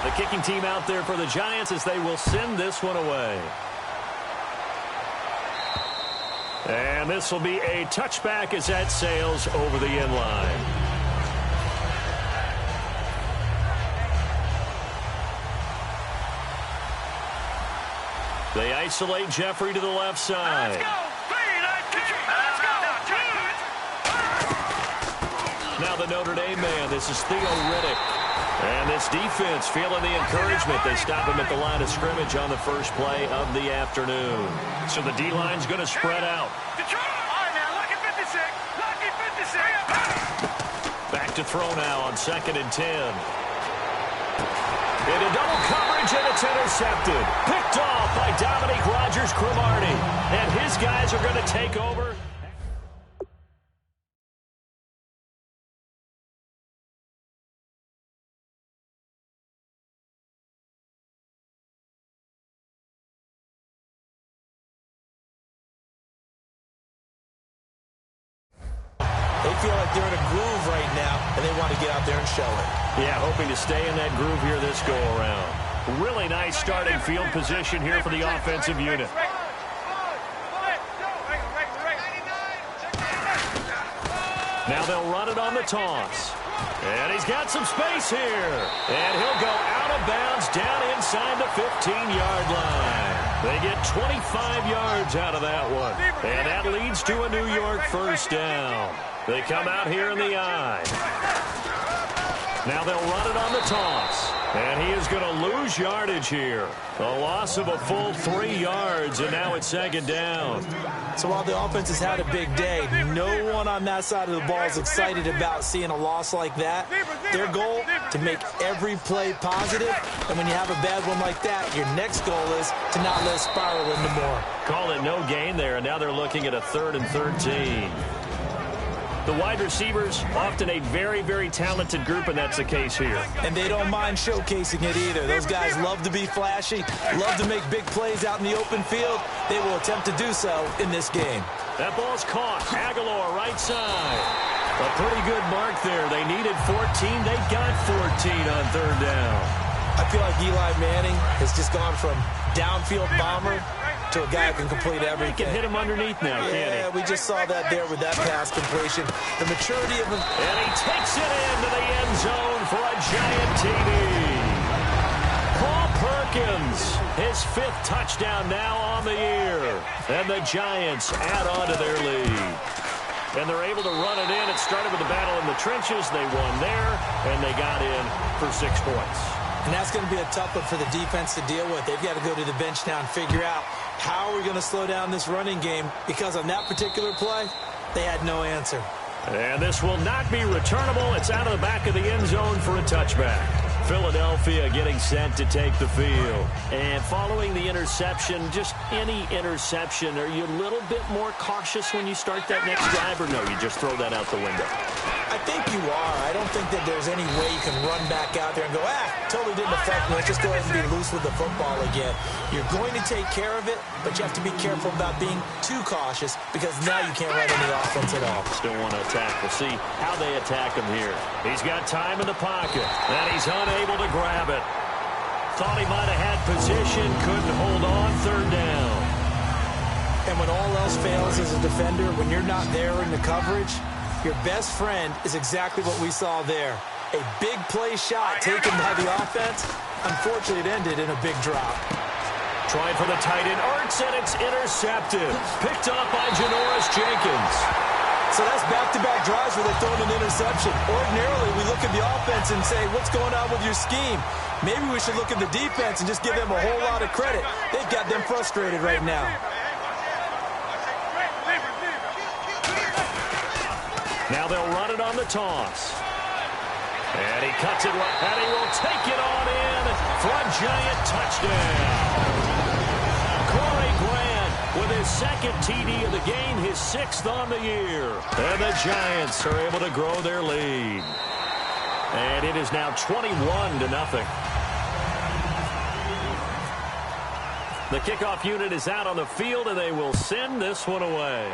The kicking team out there for the Giants as they will send this one away. And this will be a touchback as that sails over the end line. They isolate Jeffrey to the left side. Let's go. Now the Notre Dame man, this is Theo Riddick. And this defense feeling the encouragement. They stop him at the line of scrimmage on the first play of the afternoon. So the D-line's going to spread out. Back to throw now on 2nd and 10. Into double coverage, and it's intercepted. Picked off by Dominique Rodgers-Cromartie. And his guys are going to take over. They feel like they're in a groove right now, and they want to get out there and show it. Yeah, hoping to stay in that groove here this go-around. Really nice starting field position here for the offensive unit. Now they'll run it on the toss. And he's got some space here. And he'll go out of bounds down inside the 15-yard line. They get 25 yards out of that one. And that leads to a New York first down. They come out here in the I. Now they'll run it on the toss. And he is going to lose yardage here. A loss of a full 3 yards, and now it's 2nd down. So while the offense has had a big day, no one on that side of the ball is excited about seeing a loss like that. Their goal, to make every play positive. And when you have a bad one like that, your next goal is to not let it spiral into more. Call it no gain there, and now they're looking at a 3rd and 13. The wide receivers, often a very, very talented group, and that's the case here. And they don't mind showcasing it either. Those guys love to be flashy, love to make big plays out in the open field. They will attempt to do so in this game. That ball's caught. Aguilar, right side. A pretty good mark there. They needed 14. They got 14 on 3rd down. I feel like Eli Manning has just gone from downfield bomber to a guy who can complete everything. He can hit him underneath now, can't he? Yeah, we just saw that there with that pass completion. The maturity of him. And he takes it into the end zone for a giant TD. Paul Perkins, his 5th touchdown now on the year. And the Giants add on to their lead. And they're able to run it in. It started with the battle in the trenches. They won there, and they got in for 6 points. And that's going to be a tough one for the defense to deal with. They've got to go to the bench now and figure out how are we going to slow down this running game, because on that particular play, they had no answer. And this will not be returnable. It's out of the back of the end zone for a touchback. Philadelphia getting set to take the field. And following the interception, just any interception, are you a little bit more cautious when you start that next drive, or no, you just throw that out the window? I think you are. I don't think that there's any way you can run back out there and go, totally didn't affect me. Let's just go ahead and be loose with the football again. You're going to take care of it, but you have to be careful about being too cautious, because now you can't run any offense at all. Still want to attack. We'll see how they attack him here. He's got time in the pocket, and he's unable to grab it. Thought he might have had position, couldn't hold on. 3rd down. And when all else fails as a defender, when you're not there in the coverage, your best friend is exactly what we saw there. A big play shot taken by the offense. Unfortunately, it ended in a big drop. Trying for the tight end, Ertz, and it's intercepted. Picked up by Janoris Jenkins. So that's back-to-back drives where they're throwing an interception. Ordinarily, we look at the offense and say, what's going on with your scheme? Maybe we should look at the defense and just give them a whole lot of credit. They've got them frustrated right now. Now they'll run it on the toss. And he cuts it right, and he will take it on in for a giant touchdown. Corey Grant with his 2nd TD of the game, his 6th on the year. And the Giants are able to grow their lead. And it is now 21-0. The kickoff unit is out on the field, and they will send this one away.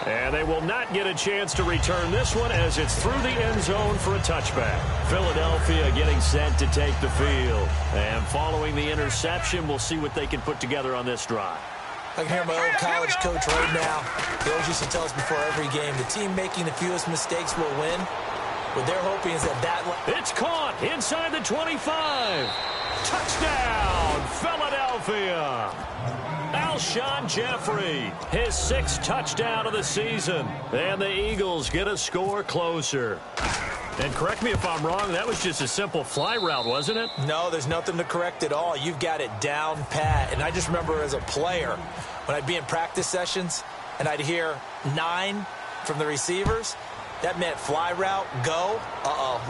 And they will not get a chance to return this one as it's through the end zone for a touchback. Philadelphia getting set to take the field. And following the interception, we'll see what they can put together on this drive. I can hear my old college coach right now. He always used to tell us before every game, the team making the fewest mistakes will win. What they're hoping is that it's caught inside the 25. Touchdown, Philadelphia. Alshon Jeffrey, his 6th touchdown of the season. And the Eagles get a score closer. And correct me if I'm wrong, that was just a simple fly route, wasn't it? No, there's nothing to correct at all. You've got it down pat. And I just remember as a player, when I'd be in practice sessions and I'd hear 9 from the receivers, that meant fly route, go.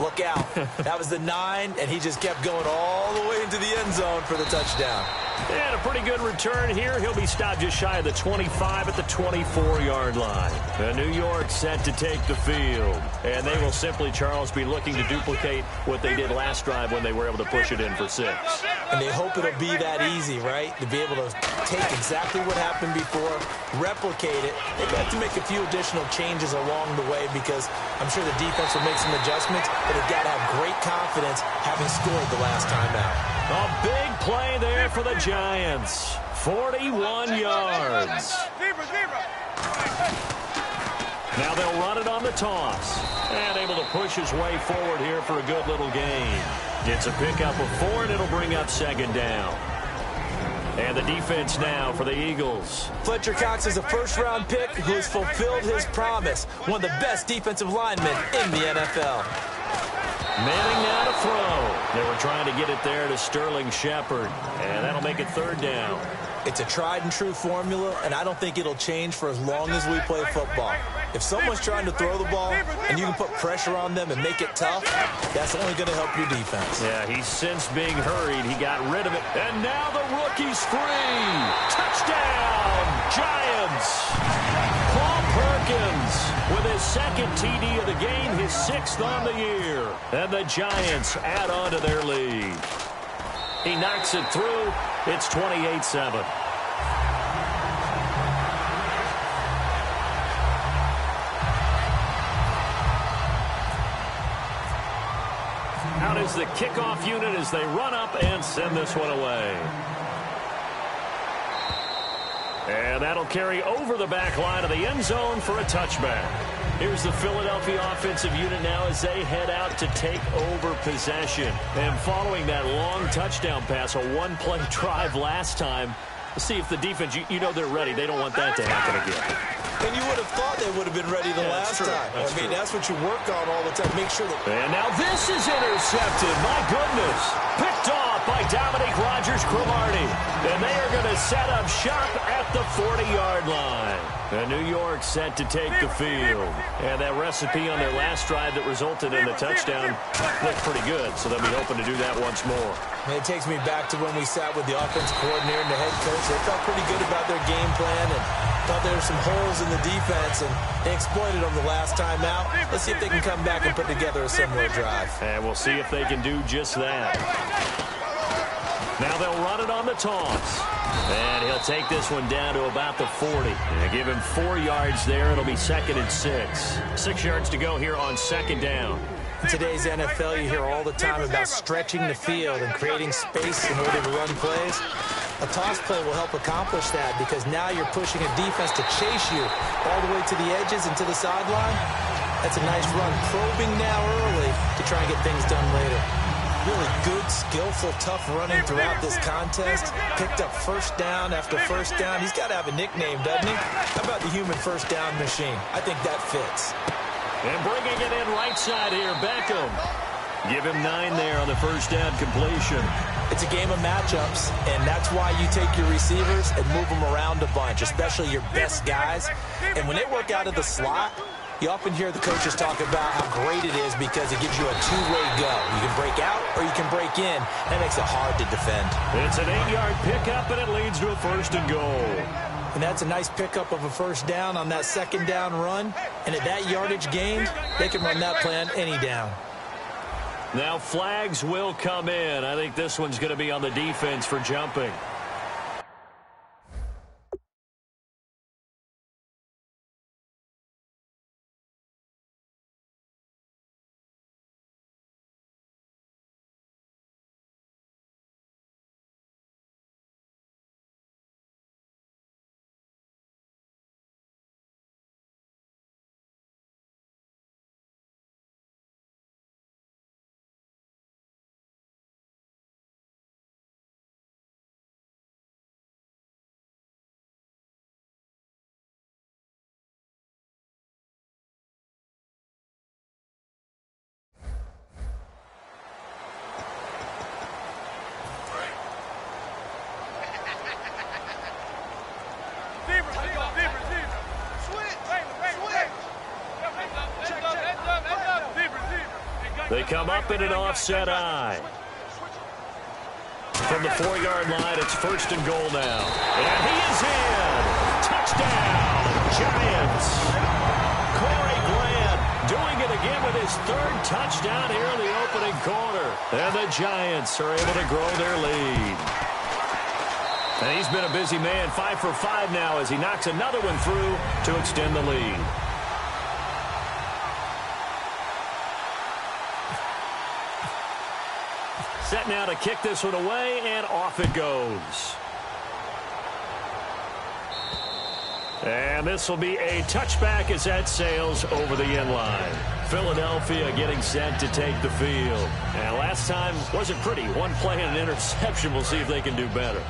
Look out. That was the 9, and he just kept going all the way into the end zone for the touchdown. And a pretty good return here. He'll be stopped just shy of the 25 at the 24-yard line. New York set to take the field. And they will simply, Charles, be looking to duplicate what they did last drive when they were able to push it in for 6. And they hope it'll be that easy, right? To be able to take exactly what happened before, replicate it. They've got to make a few additional changes along the way because I'm sure the defense will make some adjustments, but they've got to have great confidence having scored the last time out. A big play there for the Giants. 41 yards. Now they'll run it on the toss. And able to push his way forward here for a good little gain. Gets a pickup of 4, and it'll bring up 2nd down. And the defense now for the Eagles. Fletcher Cox is a first-round pick who has fulfilled his promise. One of the best defensive linemen in the NFL. Manning now to throw. They were trying to get it there to Sterling Shepard. And that'll make it 3rd down. It's a tried-and-true formula, and I don't think it'll change for as long as we play football. If someone's trying to throw the ball and you can put pressure on them and make it tough, that's only going to help your defense. Yeah, he's since being hurried. He got rid of it. And now the rookie's free. Touchdown, Giants. Paul Perkins with his 2nd TD of the game, his 6th on the year. And the Giants add on to their lead. He knocks it through. It's 28-7. Out is the kickoff unit as they run up and send this one away. And that'll carry over the back line of the end zone for a touchback. Here's the Philadelphia offensive unit now as they head out to take over possession. And following that long touchdown pass, a one-play drive last time, let's see if the defense, you know they're ready. They don't want that to happen again. And you would have thought they would have been ready the last time. That's what you work on all the time. Make sure that... And now this is intercepted. My goodness. Picked off by Dominique Rodgers-Cromartie. And they are going to set up shop at the 40-yard line. And New York set to take the field. And that recipe on their last drive that resulted in the touchdown looked pretty good. So they'll be hoping to do that once more. And it takes me back to when we sat with the offensive coordinator and the head coach. They felt pretty good about their game plan and thought there were some holes in the defense, and they exploited them the last time out. Let's see if they can come back and put together a similar drive. And we'll see if they can do just that. Now they'll run it on the toss. And he'll take this one down to about the 40. And give him 4 yards there. It'll be 2nd and 6. 6 yards to go here on 2nd down. In today's NFL, you hear all the time about stretching the field and creating space in order to run plays. A toss play will help accomplish that because now you're pushing a defense to chase you all the way to the edges and to the sideline. That's a nice run. Probing now early to try and get things done later. Really good, skillful, tough running throughout this contest. Picked up first down after first down. He's got to have a nickname, doesn't he? How about the human first down machine? I think that fits. And bringing it in right side here, Beckham. Give him 9 there on the first down completion. It's a game of matchups, and that's why you take your receivers and move them around a bunch, especially your best guys. And when they work out of the slot, you often hear the coaches talk about how great it is because it gives you a two-way go. You can break out or you can break in. That makes it hard to defend. It's an 8-yard pickup, and it leads to a 1st and goal. And that's a nice pickup of a first down on that 2nd down run. And at that yardage gained, they can run that play on any down. Now flags will come in. I think this one's going to be on the defense for jumping. They come up in an offset eye. From the 4-yard line, it's 1st and goal now. And he is in. Touchdown, Giants. Corey Glenn doing it again with his 3rd touchdown here in the opening quarter. And the Giants are able to grow their lead. And he's been a busy man, 5 for 5 now as he knocks another one through to extend the lead. Set now to kick this one away, and off it goes. And this will be a touchback as that sails over the end line. Philadelphia getting set to take the field. And last time wasn't pretty. One play and an interception. We'll see if they can do better.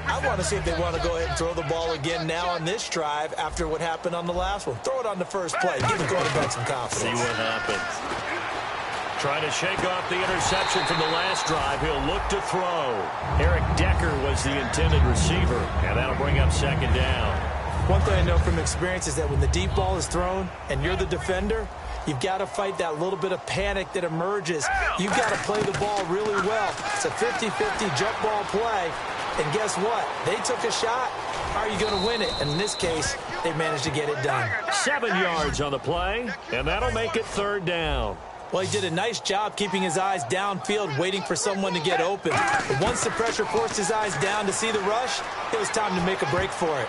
I want to see if they want to go ahead and throw the ball again now on this drive after what happened on the last one. Throw it on the first play. Give the quarterback some confidence. See what happens. Trying to shake off the interception from the last drive. He'll look to throw. Eric Decker was the intended receiver, and that'll bring up 2nd down. One thing I know from experience is that when the deep ball is thrown and you're the defender, you've got to fight that little bit of panic that emerges. You've got to play the ball really well. It's a 50-50 jump ball play. And guess what? They took a shot. How are you going to win it? And in this case, they managed to get it done. 7 yards on the play, and that'll make it 3rd down. Well, he did a nice job keeping his eyes downfield, waiting for someone to get open. But once the pressure forced his eyes down to see the rush, it was time to make a break for it.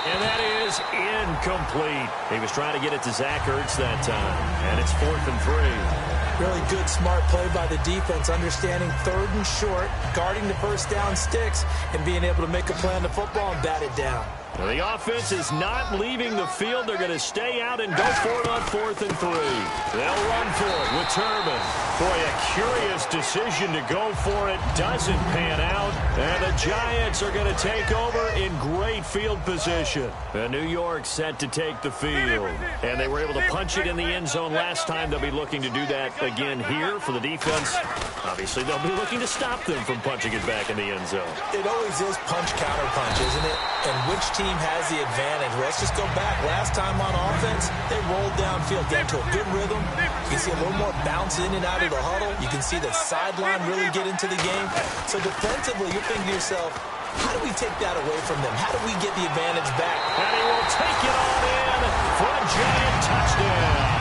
And that is incomplete. He was trying to get it to Zach Ertz that time, and it's 4th and 3. Really good, smart play by the defense, understanding 3rd and short, guarding the first down sticks, and being able to make a play on the football and bat it down. Well, the offense is not leaving the field. They're going to stay out and go for it on 4th and 3. They'll run for it with Turbin. Boy, a curious decision to go for it. Doesn't pan out. And the Giants are going to take over in great field position. And New York set to take the field. And they were able to punch it in the end zone last time. They'll be looking to do that again here for the defense. Obviously, they'll be looking to stop them from punching it back in the end zone. It always is punch-counter-punch, isn't it? And which team has the advantage? Let's just go back. Last time on offense, they rolled downfield, got into a good rhythm. You can see a little more bounce in and out of the huddle. You can see the sideline really get into the game. So defensively, you're thinking to yourself, how do we take that away from them? How do we get the advantage back? And he will take it on in for a Giant touchdown.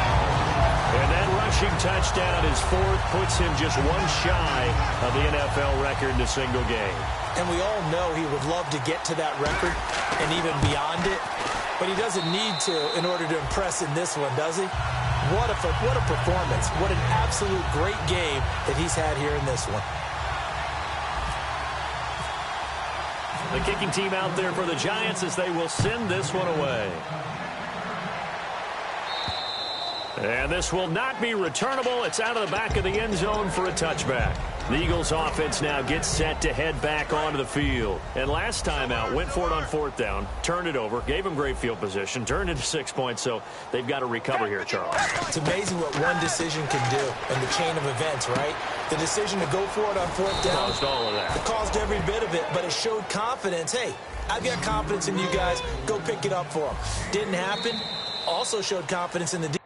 And that rushing touchdown is 4th, puts him just one shy of the NFL record in a single game. And we all know he would love to get to that record and even beyond it. But he doesn't need to in order to impress in this one, does he? What a performance. What an absolute great game that he's had here in this one. The kicking team out there for the Giants as they will send this one away. And this will not be returnable. It's out of the back of the end zone for a touchback. The Eagles offense now gets set to head back onto the field. And last time out, went for it on 4th down, turned it over, gave them great field position, turned into 6 points, so they've got to recover here, Charles. It's amazing what one decision can do in the chain of events, right? The decision to go for it on 4th down. Caused all of that. It caused every bit of it, but it showed confidence. Hey, I've got confidence in you guys. Go pick it up for them. Didn't happen. Also showed confidence in the defense.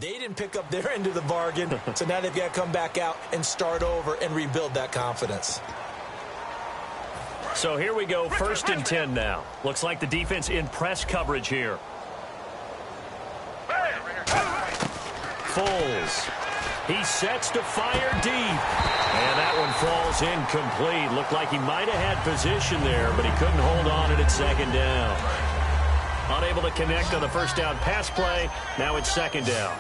They didn't pick up their end of the bargain, so now they've got to come back out and start over and rebuild that confidence. So here we go, 1st and 10 now. Looks like the defense in press coverage here. Foles. He sets to fire deep. And that one falls incomplete. Looked like he might have had position there, but he couldn't hold on it at 2nd down. Unable to connect on the first down pass play. Now it's 2nd down.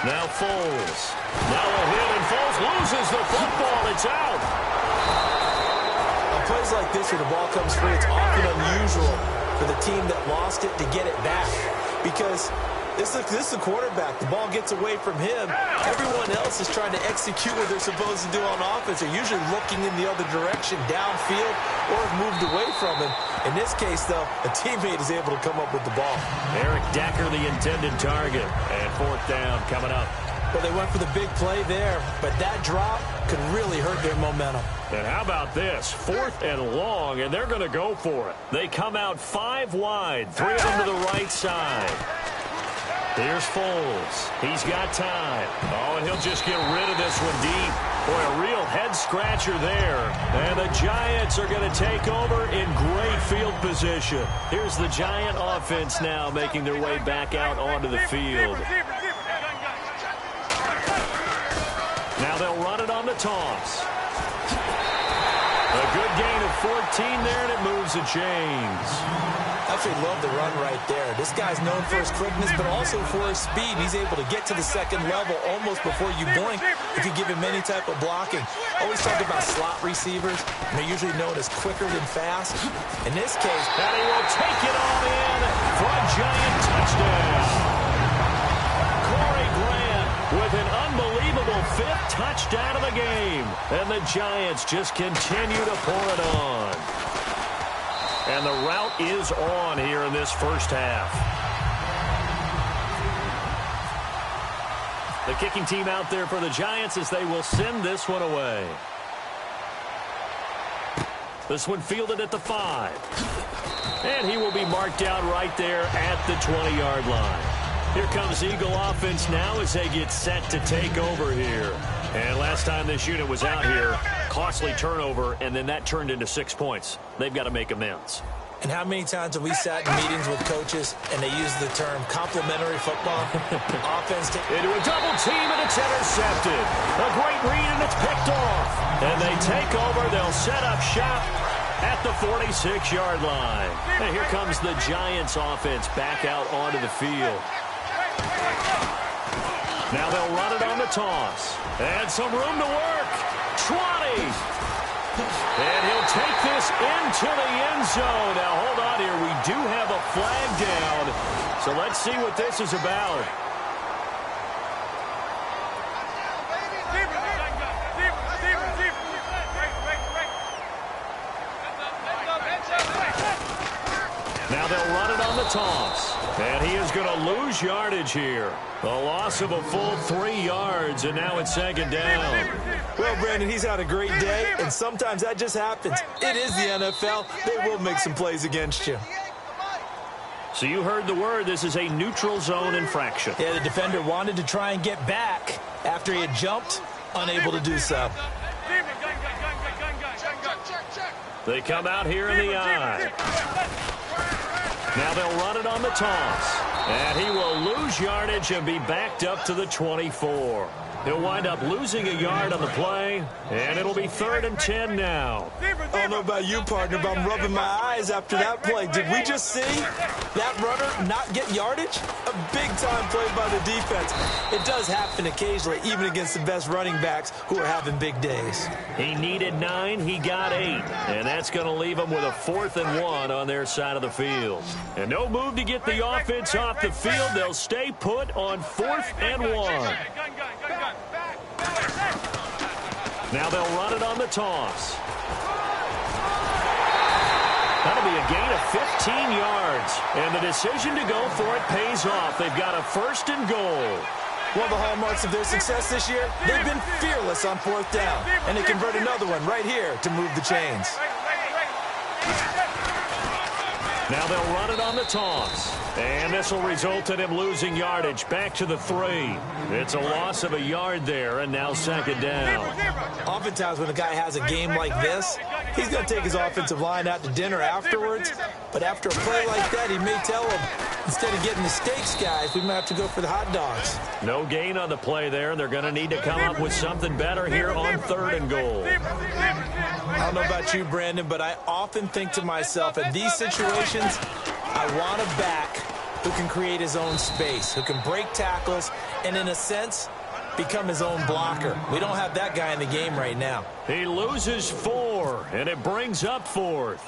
Now Foles. Now a hit, and Foles loses the football. It's out. On plays like this where the ball comes free, it's often unusual for the team that lost it to get it back. Because this is the quarterback. The ball gets away from him. Everyone else is trying to execute what they're supposed to do on offense. They're usually looking in the other direction, downfield, or have moved away from him. In this case, though, a teammate is able to come up with the ball. Eric Decker, the intended target. And 4th down coming up. Well, they went for the big play there, but that drop could really hurt their momentum. And how about this? 4th and long, and they're going to go for it. They come out 5 wide, 3 of them to the right side. Here's Foles. He's got time. Oh, and he'll just get rid of this one deep. Boy, a real head-scratcher there. And the Giants are going to take over in great field position. Here's the Giant offense now making their way back out onto the field. Now they'll run it on the toss. A good gain of 14 there, and it moves the chains. I actually love the run right there. This guy's known for his quickness, but also for his speed. He's able to get to the second level almost before you blink if you give him any type of blocking. Always talk about slot receivers, and they're usually known as quicker than fast. In this case, and he will take it all in for a Giant touchdown. Corey Grant with an unbelievable 5th touchdown of the game. And the Giants just continue to pour it on. And the route is on here in this first half. The kicking team out there for the Giants as they will send this one away. This one fielded at the 5. And he will be marked down right there at the 20-yard line. Here comes Eagle offense now as they get set to take over here. And last time this unit was out here, costly turnover, and then that turned into 6 points. They've got to make amends. And how many times have we sat in meetings with coaches and they use the term complementary football? Offense into a double team, and it's intercepted. A great read, and it's picked off. And they take over. They'll set up shop at the 46-yard line. And here comes the Giants offense back out onto the field. Now they'll run it on the toss. And some room to work. 20. And he'll take this into the end zone. Now, hold on here. We do have a flag down. So let's see what this is about. Now they'll run it on the toss. And he is going to lose yardage here. A loss of a full 3 yards, and now it's 2nd down. Well, Brandon, he's had a great day, and sometimes that just happens. It is the NFL. They will make some plays against you. So you heard the word. This is a neutral zone infraction. Yeah, the defender wanted to try and get back after he had jumped, unable to do so. They come out here in the eye. Now they'll run it on the toss. And he will lose yardage and be backed up to the 24. He'll wind up losing a yard on the play, and it'll be 3rd and 10 now. I don't know about you, partner, but I'm rubbing my eyes after that play. Did we just see that runner not get yardage? A big-time play by the defense. It does happen occasionally, even against the best running backs who are having big days. He needed 9. He got 8. And that's going to leave him with a 4th and 1 on their side of the field. And no move to get the offense off the field. They'll stay put on 4th and 1. Now they'll run it on the toss. That'll be a gain of 15 yards. And the decision to go for it pays off. They've got a 1st and goal. One of the hallmarks of their success this year, they've been fearless on 4th down. And they convert another one right here to move the chains. Now they'll run it on the toss. And this will result in him losing yardage back to the 3. It's a loss of a yard there, and now 2nd down. Oftentimes when a guy has a game like this, he's going to take his offensive line out to dinner afterwards. But after a play like that, he may tell him, instead of getting the steaks, guys, we might have to go for the hot dogs. No gain on the play there, and they're going to need to come up with something better here on 3rd and goal. I don't know about you, Brandon, but I often think to myself, in these situations, I want a back who can create his own space, who can break tackles, and in a sense, become his own blocker. We don't have that guy in the game right now. He loses 4, and it brings up 4th.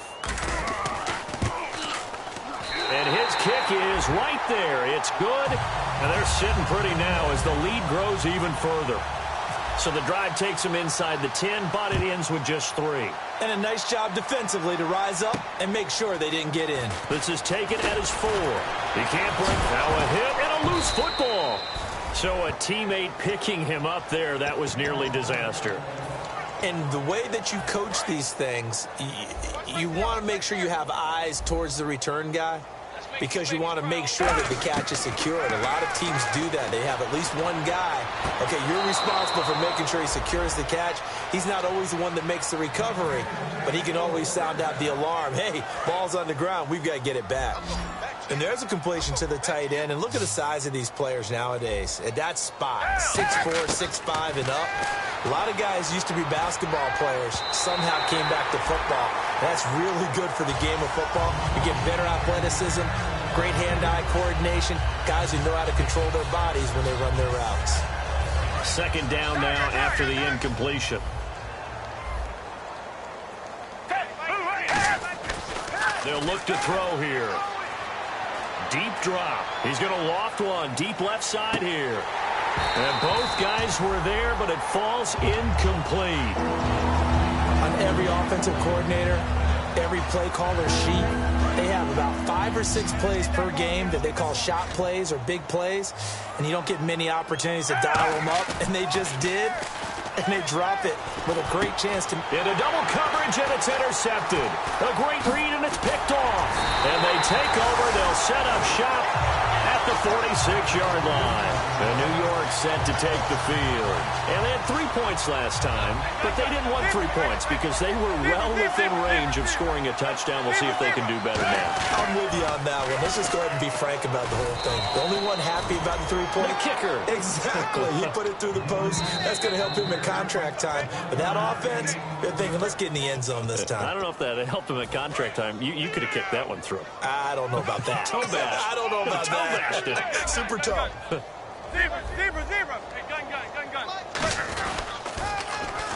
And his kick is right there. It's good, and they're sitting pretty now as the lead grows even further. So the drive takes him inside the 10, but it ends with just 3. And a nice job defensively to rise up and make sure they didn't get in. This is taken at his 4. He can't break. Now a hit and a loose football. So a teammate picking him up there, that was nearly disaster. And the way that you coach these things, you want to make sure you have eyes towards the return guy, because you want to make sure that the catch is secured. A lot of teams do that. They have at least one guy. Okay, you're responsible for making sure he secures the catch. He's not always the one that makes the recovery, but he can always sound out the alarm. Hey, ball's on the ground. We've got to get it back. And there's a completion to the tight end. And look at the size of these players nowadays. At that spot, 6'4", 6'5", and up. A lot of guys used to be basketball players, somehow came back to football. That's really good for the game of football. You get better athleticism, great hand-eye coordination, guys who know how to control their bodies when they run their routes. Second down now after the incompletion. They'll look to throw here. Deep drop. He's going to loft one deep left side here. And both guys were there, but it falls incomplete. On every offensive coordinator, every play caller sheet, they have about 5 or 6 plays per game that they call shot plays or big plays, and you don't get many opportunities to dial them up, and they just did, and they drop it with a great chance to... In a double coverage, and it's intercepted. A great read, and it's picked off. And they take over. They'll set up shop at the 46-yard line. And New York set to take the field. And they had 3 points last time, but they didn't want 3 points because they were well within range of scoring a touchdown. We'll see if they can do better now. I'm with you on that one. Let's just go ahead and be frank about the whole thing. The only one happy about the 3-point... The kicker. Exactly. He put it through the post. That's going to help him in contract time. But that offense, they're thinking, let's get in the end zone this time. I don't know if that helped him at contract time. You could have kicked that one through. I don't know about that. Toe bash. I don't know about toe that. Bashed. Super toe. Zebra. Hey, gun.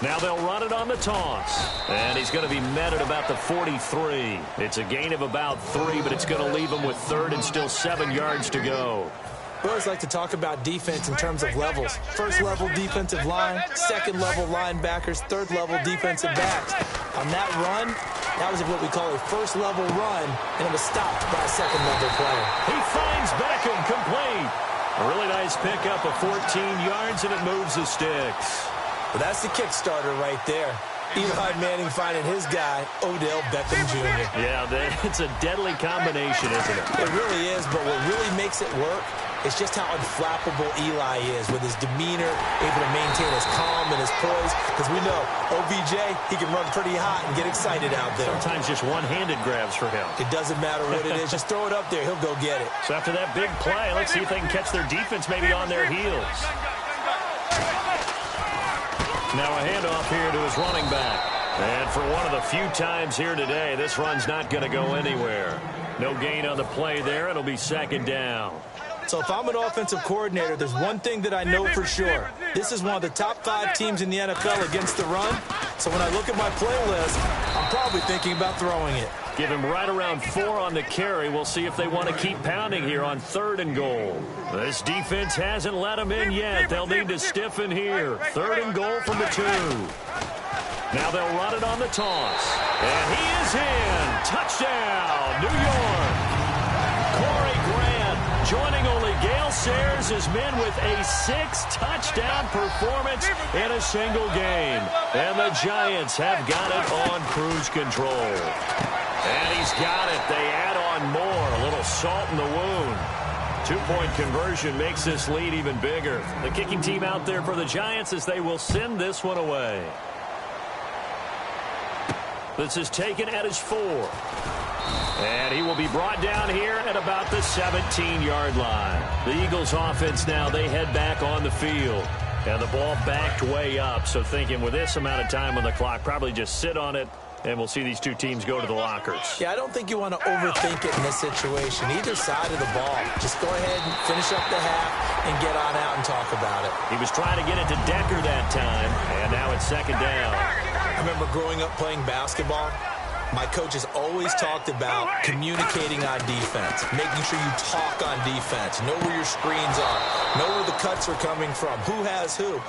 Now they'll run it on the toss. And he's going to be met at about the 43. It's a gain of about 3, but it's going to leave him with 3rd and still 7 yards to go. We always like to talk about defense in terms of levels. First level defensive line, second level linebackers, third level defensive backs. On that run, that was what we call a first level run, and it was stopped by a second level player. He finds Beckham complete. A really nice pickup of 14 yards, and it moves the sticks. Well, that's the Kickstarter right there. Eli Manning finding his guy, Odell Beckham Jr. Yeah, it's a deadly combination, isn't it? It really is, but what really makes it work is just how unflappable Eli is with his demeanor, able to maintain his calm and his poise. Because we know, OBJ, he can run pretty hot and get excited out there. Sometimes just one-handed grabs for him. It doesn't matter what it is. Just throw it up there. He'll go get it. So after that big play, let's see if they can catch their defense maybe on their heels. Now a handoff here to his running back. And for one of the few times here today, this run's not going to go anywhere. No gain on the play there. It'll be second down. So if I'm an offensive coordinator, there's one thing that I know for sure. This is one of the top 5 teams in the NFL against the run. So when I look at my playlist, I'm probably thinking about throwing it. Give him right around 4 on the carry. We'll see if they want to keep pounding here on 3rd and goal. This defense hasn't let them in yet. They'll need to stiffen here. 3rd and goal from the 2. Now they'll run it on the toss. And he is in. Touchdown, New York. Corey Grant joining only Gale Sayers' his men with a 6-touchdown performance in a single game. And the Giants have got it on cruise control. And he's got it. They add on more. A little salt in the wound. 2-point conversion makes this lead even bigger. The kicking team out there for the Giants as they will send this one away. This is taken at his 4. And he will be brought down here at about the 17-yard line. The Eagles offense now, they head back on the field. And the ball backed way up. So thinking with this amount of time on the clock, probably just sit on it. And we'll see these two teams go to the lockers. Yeah, I don't think you want to overthink it in this situation. Either side of the ball. Just go ahead and finish up the half and get on out and talk about it. He was trying to get it to Decker that time. And now it's second down. I remember growing up playing basketball. My coaches always talked about communicating on defense, making sure you talk on defense, know where your screens are, know where the cuts are coming from, who has who.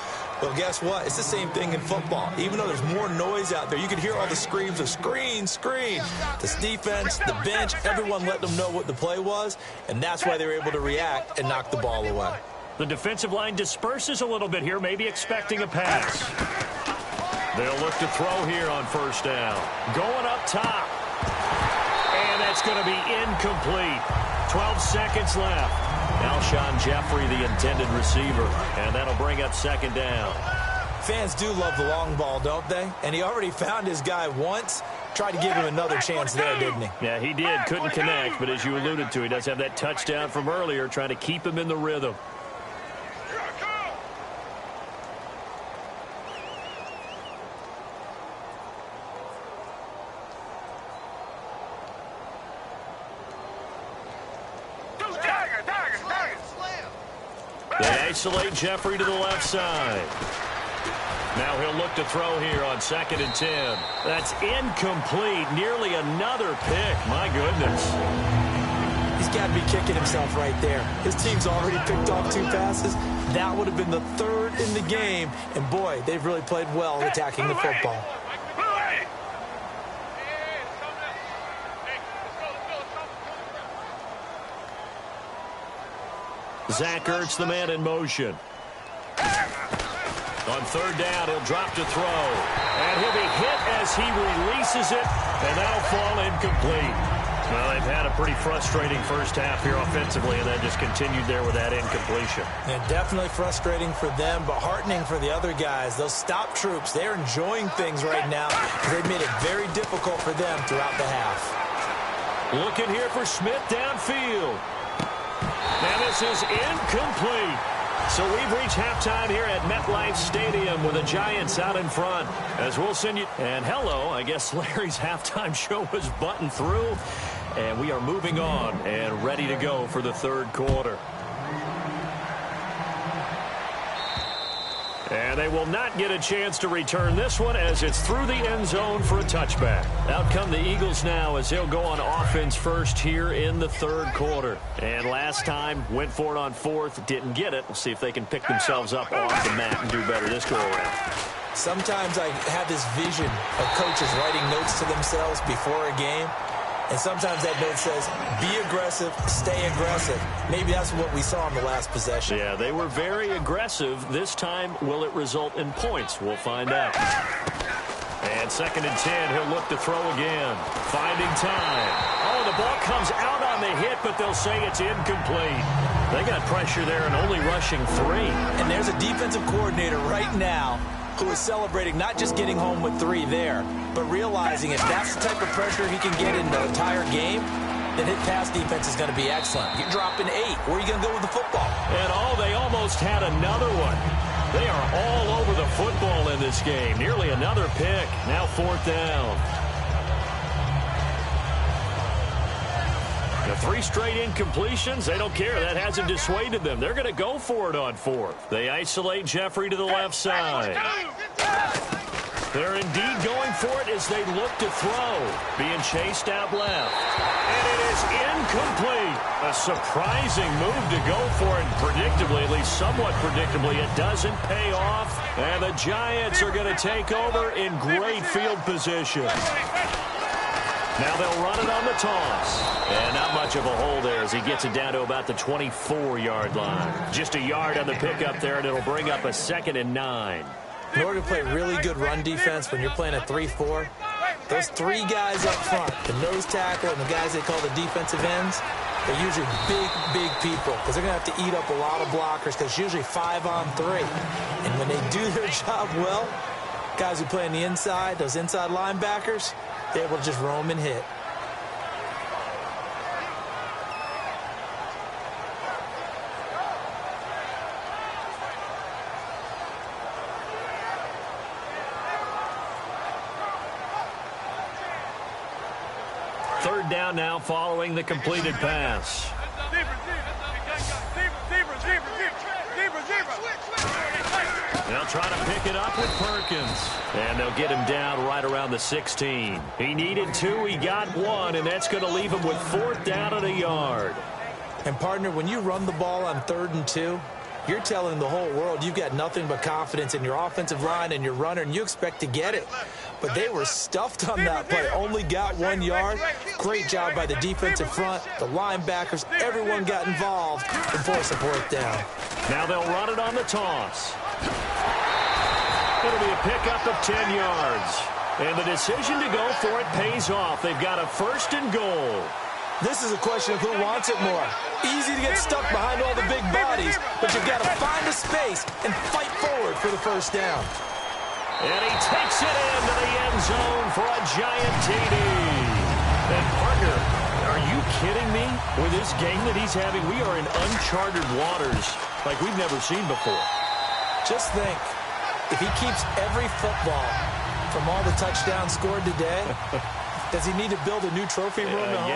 Well, guess what? It's the same thing in football. Even though there's more noise out there, you can hear all the screams of screen, screen. This defense, the bench, everyone let them know what the play was, and that's why they were able to react and knock the ball away. The defensive line disperses a little bit here, maybe expecting a pass. They'll look to throw here on first down. Going up top. And that's going to be incomplete. 12 seconds left. Alshon Jeffrey, the intended receiver. And that'll bring up second down. Fans do love the long ball, don't they? And he already found his guy once. Tried to give him another chance there, didn't he? Yeah, he did. Couldn't connect, but as you alluded to, he does have that touchdown from earlier, trying to keep him in the rhythm. They isolate Jeffrey to the left side. Now he'll look to throw here on 2nd and 10. That's incomplete. Nearly another pick. My goodness. He's got to be kicking himself right there. His team's already picked off 2 passes. That would have been the 3rd in the game. And, boy, they've really played well attacking the football. Zach Ertz, the man in motion. On 3rd down, he'll drop to throw. And he'll be hit as he releases it, and that'll fall incomplete. Well, they've had a pretty frustrating first half here offensively, and then just continued there with that incompletion. Yeah, definitely frustrating for them, but heartening for the other guys. Those stop troops, they're enjoying things right now. They've made it very difficult for them throughout the half. Looking here for Smith downfield. And this is incomplete. So we've reached halftime here at MetLife Stadium with the Giants out in front. As we'll send you... And hello, I guess Larry's halftime show was buttoned through. And we are moving on and ready to go for the 3rd quarter. And they will not get a chance to return this one as it's through the end zone for a touchback. Out come the Eagles now as they'll go on offense first here in the 3rd quarter. And last time, went for it on 4th, didn't get it. We'll see if they can pick themselves up off the mat and do better this go-around. Sometimes I have this vision of coaches writing notes to themselves before a game. And sometimes that note says, be aggressive, stay aggressive. Maybe that's what we saw in the last possession. Yeah, they were very aggressive. This time, will it result in points? We'll find out. And 2nd and 10, he'll look to throw again. Finding time. Oh, the ball comes out on the hit, but they'll say it's incomplete. They got pressure there and only rushing 3. And there's a defensive coordinator right now who is celebrating not just getting home with 3 there, but realizing if that's the type of pressure he can get in the entire game, then his pass defense is going to be excellent. You're dropping 8. Where are you going to go with the football? And they almost had another one. They are all over the football in this game. Nearly another pick. Now 4th down. The 3 straight incompletions, they don't care. That hasn't dissuaded them. They're going to go for it on 4th. They isolate Jeffrey to the left side. They're indeed going for it as they look to throw. Being chased out left. And it is incomplete. A surprising move to go for it. Predictably, at least somewhat predictably, it doesn't pay off. And the Giants are going to take over in great field position. Now they'll run it on the toss. And not much of a hole there as he gets it down to about the 24-yard line. Just a yard on the pickup there, and it'll bring up a 2nd and 9. In order to play really good run defense when you're playing a 3-4, those 3 guys up front, the nose tackle and the guys they call the defensive ends, they're usually big people because they're going to have to eat up a lot of blockers because it's usually 5 on 3. And when they do their job well, guys who play on the inside, those inside linebackers, they're able to just roam and hit. Third down now following the completed pass. They'll try to pick it up with Perkins. And they'll get him down right around the 16. He needed 2, he got 1, and that's going to leave him with 4th down and a yard. And, partner, when you run the ball on 3rd and 2, you're telling the whole world you've got nothing but confidence in your offensive line and your runner, and you expect to get it. But they were stuffed on that play, only got 1 yard. Great job by the defensive front, the linebackers, everyone got involved and forced a 4th down. Now they'll run it on the toss. It'll be a pickup of 10 yards. And the decision to go for it pays off. They've got a 1st and goal. This is a question of who wants it more. Easy to get stuck behind all the big bodies, but you've got to find a space and fight forward for the 1st down. And he takes it into the end zone for a giant TD. And partner, are you kidding me? With this game that he's having, we are in uncharted waters like we've never seen before. Just think, if he keeps every football from all the touchdowns scored today, does he need to build a new trophy room at home?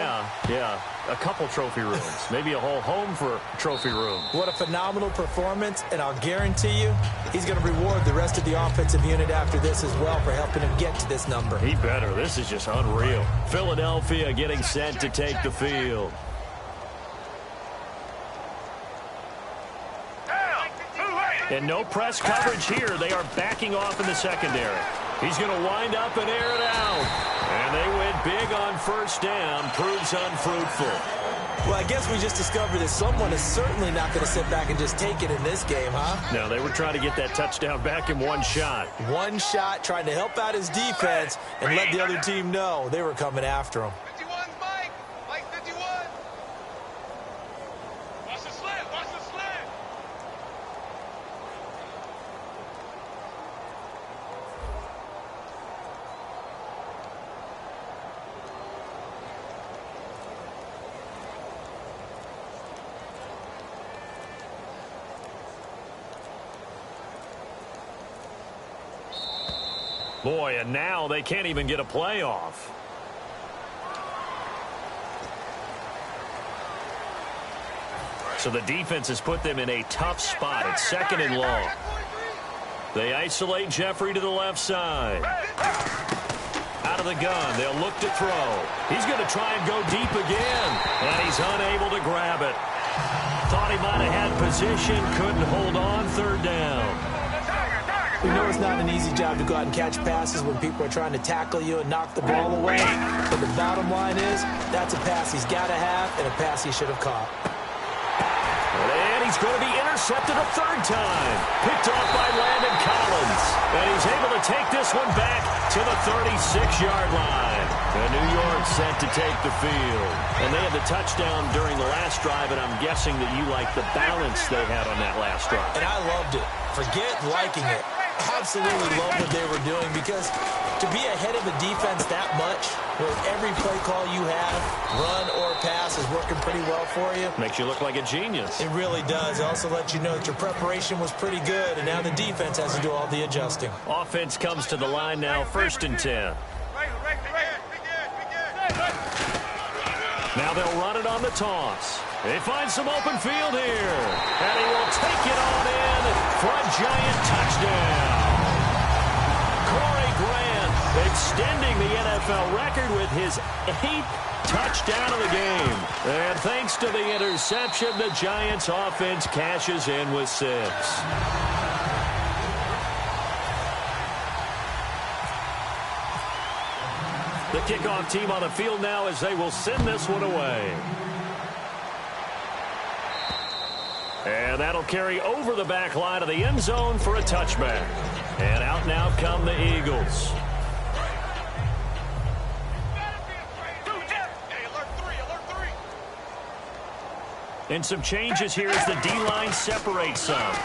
Yeah. A couple trophy rooms. Maybe a whole home for trophy room. What a phenomenal performance, and I'll guarantee you he's going to reward the rest of the offensive unit after this as well for helping him get to this number. He better. This is just unreal. Philadelphia getting set to take the field. And no press coverage here. They are backing off in the secondary. He's going to wind up and air it out. And they went big on 1st down. Proves unfruitful. Well, I guess we just discovered that someone is certainly not going to sit back and just take it in this game, huh? No, they were trying to get that touchdown back in one shot. One shot, trying to help out his defense and let the other team know they were coming after him. 51's Mike. Mike 51. Watch the slant. Watch the slant. Boy, and now they can't even get a playoff. So the defense has put them in a tough spot. It's 2nd and long. They isolate Jeffrey to the left side. Out of the gun, they'll look to throw. He's going to try and go deep again, and he's unable to grab it. Thought he might have had position, couldn't hold on. 3rd down. We know it's not an easy job to go out and catch passes when people are trying to tackle you and knock the ball away. But the bottom line is, that's a pass he's got to have and a pass he should have caught. And he's going to be intercepted a 3rd time. Picked off by Landon Collins. And he's able to take this one back to the 36-yard line. And New York set to take the field. And they had the touchdown during the last drive, and I'm guessing that you like the balance they had on that last drive. And I loved it. Forget liking it. Absolutely love what they were doing, because to be ahead of the defense that much, where every play call you have, run or pass, is working pretty well for you. Makes you look like a genius. It really does. It also lets you know that your preparation was pretty good, and now the defense has to do all the adjusting. Offense comes to the line now, 1st and 10. Now they'll run it on the toss. They find some open field here. And he will take it on in for a giant touchdown. Corey Grant extending the NFL record with his 8th touchdown of the game. And thanks to the interception, the Giants offense cashes in with 6. The kickoff team on the field now as they will send this one away. And that'll carry over the back line of the end zone for a touchback. And out now come the Eagles. And some changes here as the D-line separates some.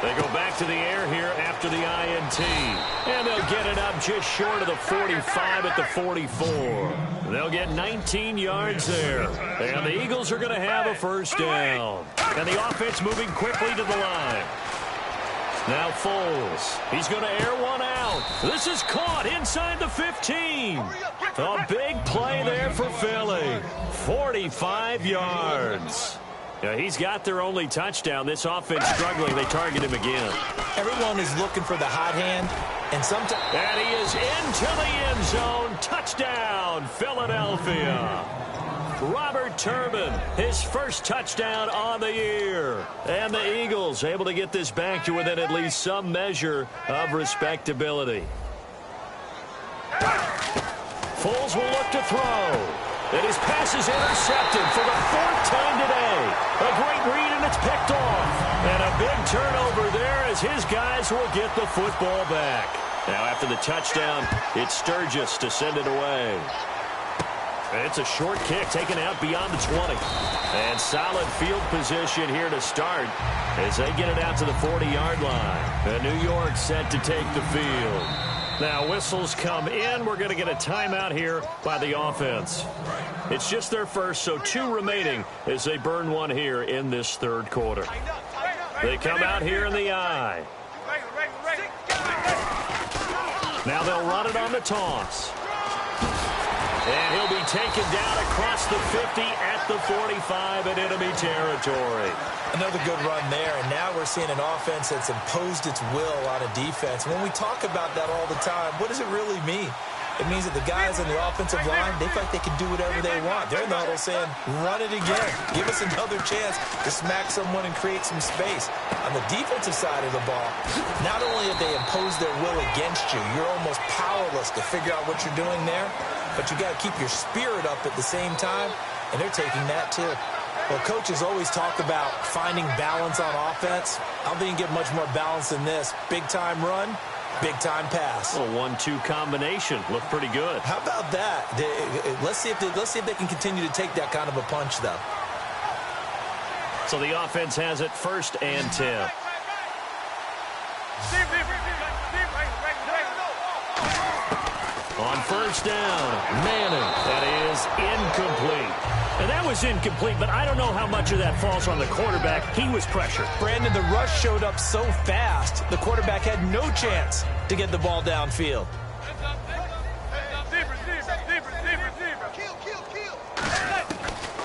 They go back to the air here after the INT. And they'll get it up just short of the 45 at the 44. They'll get 19 yards there. And the Eagles are going to have a 1st down. And the offense moving quickly to the line. Now Foles. He's going to air one out. This is caught inside the 15. A big play there for Philly. 45 yards. Yeah, he's got their only touchdown. This offense struggling. They target him again. Everyone is looking for the hot hand, and sometimes... And he is into the end zone. Touchdown, Philadelphia. Robert Turbin, his 1st touchdown on the year. And the Eagles able to get this back to within at least some measure of respectability. Foles will look to throw. And his pass is intercepted for the fourth time today. A great read, and it's picked off. And a big turnover there as his guys will get the football back. Now after the touchdown, it's Sturgis to send it away. It's a short kick taken out beyond the 20. And solid field position here to start as they get it out to the 40-yard line. And New York set to take the field. Now whistles come in. We're going to get a timeout here by the offense. It's just their first, so 2 remaining as they burn one here in this third quarter. They come out here in the I. Now they'll run it on the toss. And he'll be taken down across the 50 at the 45 in enemy territory. Another good run there, and now we're seeing an offense that's imposed its will on a defense. When we talk about that all the time, what does it really mean? It means that the guys on the offensive line, they feel like they can do whatever they want. They're in the huddle saying, run it again. Give us another chance to smack someone and create some space. On the defensive side of the ball, not only have they imposed their will against you, you're almost powerless to figure out what you're doing there, but you got to keep your spirit up at the same time, and they're taking that too. Well, coaches always talk about finding balance on offense. I don't think you get much more balance than this. Big-time run, big-time pass. A 1-2 combination. Looked pretty good. How about that? Let's see if they can continue to take that kind of a punch, though. So the offense has it 1st and 10. On 1st down, Manning. That is incomplete. And that was incomplete, but I don't know how much of that falls on the quarterback. He was pressured. Brandon, the rush showed up so fast, the quarterback had no chance to get the ball downfield.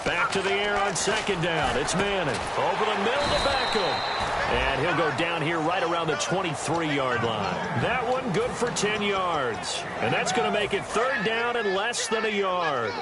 Back to the air on 2nd down. It's Manning. Over the middle to Beckham. And he'll go down here right around the 23-yard line. That one good for 10 yards. And that's going to make it 3rd down and less than a yard.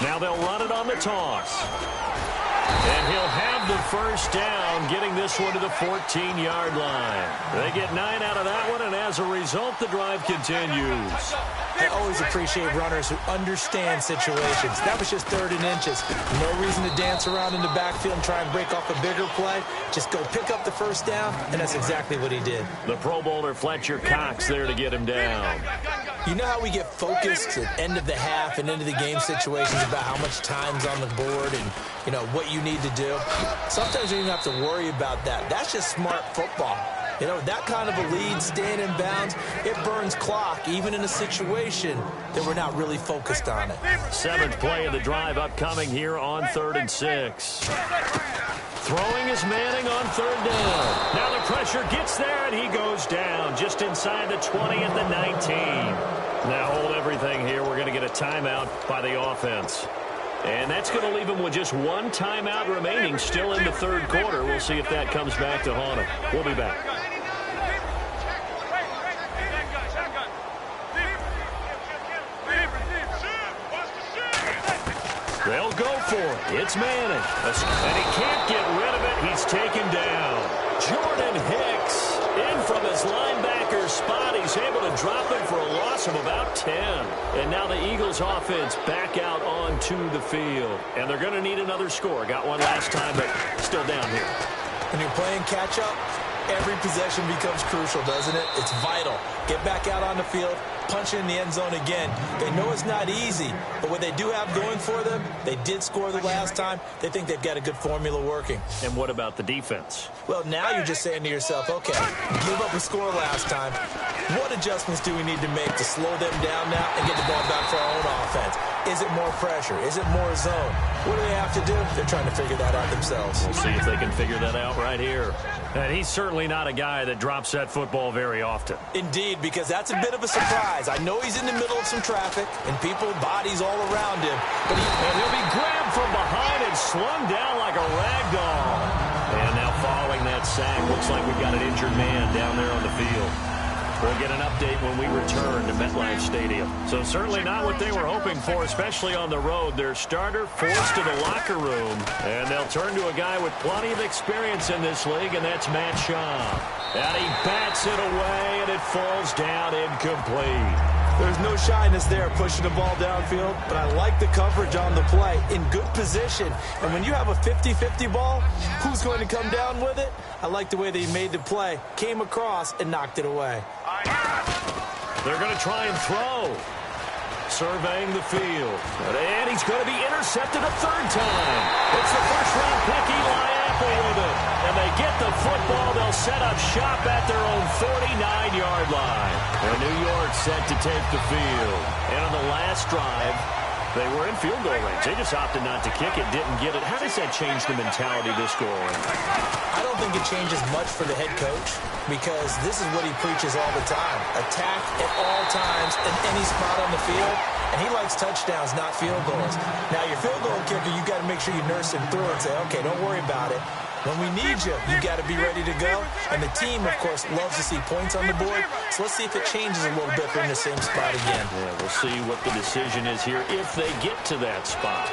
Now they'll run it on the toss. And he'll have the 1st down, getting this one to the 14-yard line. They get 9 out of that one, and as a result, the drive continues. I always appreciate runners who understand situations. That was just 3rd and inches. No reason to dance around in the backfield and try and break off a bigger play. Just go pick up the 1st down, and that's exactly what he did. The Pro Bowler Fletcher Cox there to get him down. You know how we get focused at end of the half and into the game situations about how much time's on the board and, you know, what you need to do? Sometimes you don't have to worry about that. That's just smart football. You know, that kind of a lead, staying in bounds, it burns clock, even in a situation that we're not really focused on it. 7th play of the drive upcoming here on 3rd and 6. Throwing is Manning on 3rd down. Now the pressure gets there, and he goes down just inside the 20 at the 19. Now hold everything here. We're going to get a timeout by the offense. And that's going to leave him with just 1 timeout remaining still in the 3rd quarter. We'll see if that comes back to haunt him. We'll be back. They'll go for it. It's Manning. And he can't get rid of it. He's taken down. Jordan Hicks in from his linebacker spot. He's able to drop him for a loss of about 10. And now the Eagles offense back out onto the field. And they're going to need another score. Got one last time, but still down here. When you're playing catch-up, every possession becomes crucial, doesn't it? It's vital. Get back out on the field, punch it in the end zone again. They know it's not easy, but what they do have going for them, they did score the last time. They think they've got a good formula working. And what about the defense? Well, now you're just saying to yourself, okay, give up a score last time. What adjustments do we need to make to slow them down now and get the ball back for our own offense? Is it more pressure? Is it more zone? What do they have to do? They're trying to figure that out themselves. We'll see if they can figure that out right here. And he's certainly not a guy that drops that football very often. Indeed, because that's a bit of a surprise. I know he's in the middle of some traffic and people, bodies all around him. But he'll be grabbed from behind and slung down like a rag doll. And now following that sack, looks like we've got an injured man down there on the field. We'll get an update when we return to MetLife Stadium. So certainly not what they were hoping for, especially on the road. Their starter forced to the locker room, and they'll turn to a guy with plenty of experience in this league, and that's Matt Schaub. And he bats it away, and it falls down incomplete. There's no shyness there pushing the ball downfield, but I like the coverage on the play. In good position. And when you have a 50-50 ball, who's going to come down with it? I like the way that he made the play, came across, and knocked it away. They're going to try and throw. Surveying the field. And he's going to be intercepted a third time. It's the first-round pick, Eli Apple with it. And they get the football. They'll set up shop at their own 49-yard line. And New York set to take the field. And on the last drive, they were in field goal range. They just opted not to kick it, didn't get it. How does that change the mentality this go on? I don't think it changes much for the head coach because this is what he preaches all the time. Attack at all times in any spot on the field. And he likes touchdowns, not field goals. Now, your field goal kicker, you got to make sure you nurse him through and say, okay, don't worry about it. When we need you, you got to be ready to go. And the team, of course, loves to see points on the board. So let's see if it changes a little bit. They're in the same spot again. Yeah, we'll see what the decision is here if they get to that spot.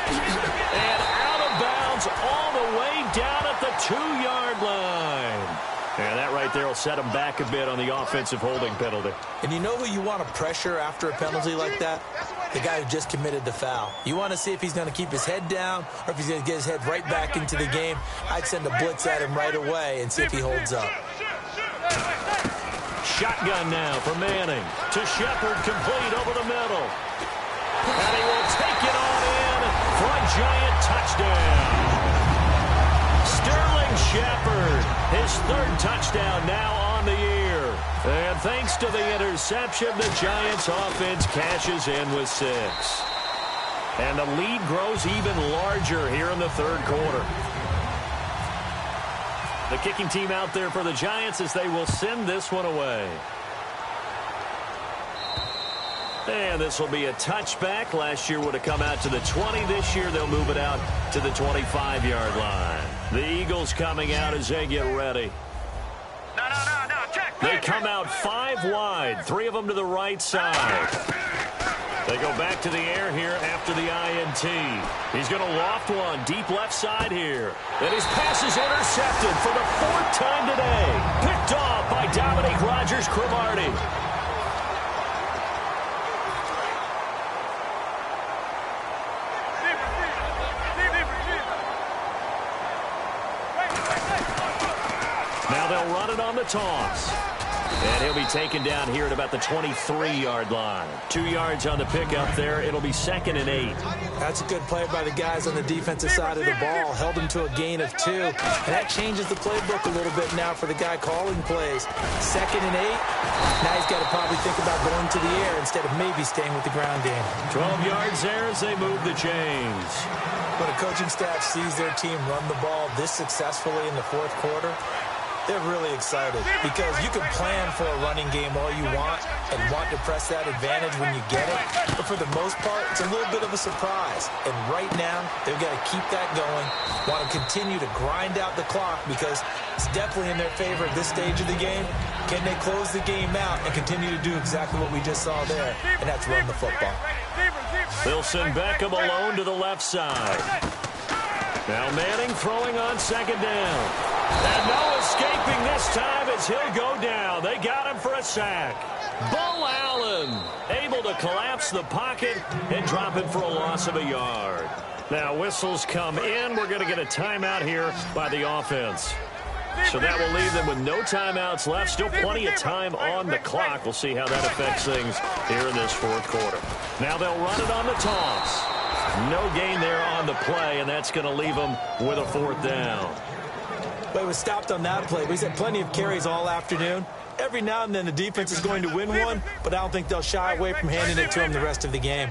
And out of bounds all the way down at the 2-yard line. And that right there will set them back a bit on the offensive holding penalty. And you know who you want to pressure after a penalty like that? The guy who just committed the foul. You want to see if he's going to keep his head down or if he's going to get his head right back into the game. I'd send a blitz at him right away and see if he holds up. Shotgun now for Manning. To Shepard, complete over the middle. And he will take it on in for a giant touchdown. Sterling Shepard, his third touchdown now on the year. And thanks to the interception, the Giants offense cashes in with 6. And the lead grows even larger here in the third quarter. The kicking team out there for the Giants as they will send this one away. And this will be a touchback. Last year would have come out to the 20. This year they'll move it out to the 25-yard line. The Eagles coming out as they get ready. They come out 5 wide, 3 of them to the right side. They go back to the air here after the INT. He's going to loft one deep left side here. And his pass is intercepted for the 4th time today. Picked off by Dominique Rodgers-Cromartie. Now they'll run it on the toss. And he'll be taken down here at about the 23-yard line. 2 yards on the pickup there. It'll be 2nd and 8. That's a good play by the guys on the defensive side of the ball. Held him to a gain of 2. And that changes the playbook a little bit now for the guy calling plays. 2nd and 8. Now he's got to probably think about going to the air instead of maybe staying with the ground game. 12 yards there as they move the chains. When a coaching staff sees their team run the ball this successfully in the 4th quarter, they're really excited because you can plan for a running game all you want and want to press that advantage when you get it. But for the most part, it's a little bit of a surprise. And right now, they've got to keep that going, want to continue to grind out the clock because it's definitely in their favor at this stage of the game. Can they close the game out and continue to do exactly what we just saw there? And that's run the football. They'll send Beckham alone to the left side. Now Manning throwing on 2nd down. And no escaping this time as he'll go down. They got him for a sack. Bo Allen able to collapse the pocket and drop it for a loss of a yard. Now whistles come in. We're going to get a timeout here by the offense. So that will leave them with no timeouts left. Still plenty of time on the clock. We'll see how that affects things here in this 4th quarter. Now they'll run it on the toss. No gain there on the play, and that's going to leave them with a 4th down. But he was stopped on that play. But he's had plenty of carries all afternoon. Every now and then the defense is going to win one, but I don't think they'll shy away from handing it to him the rest of the game.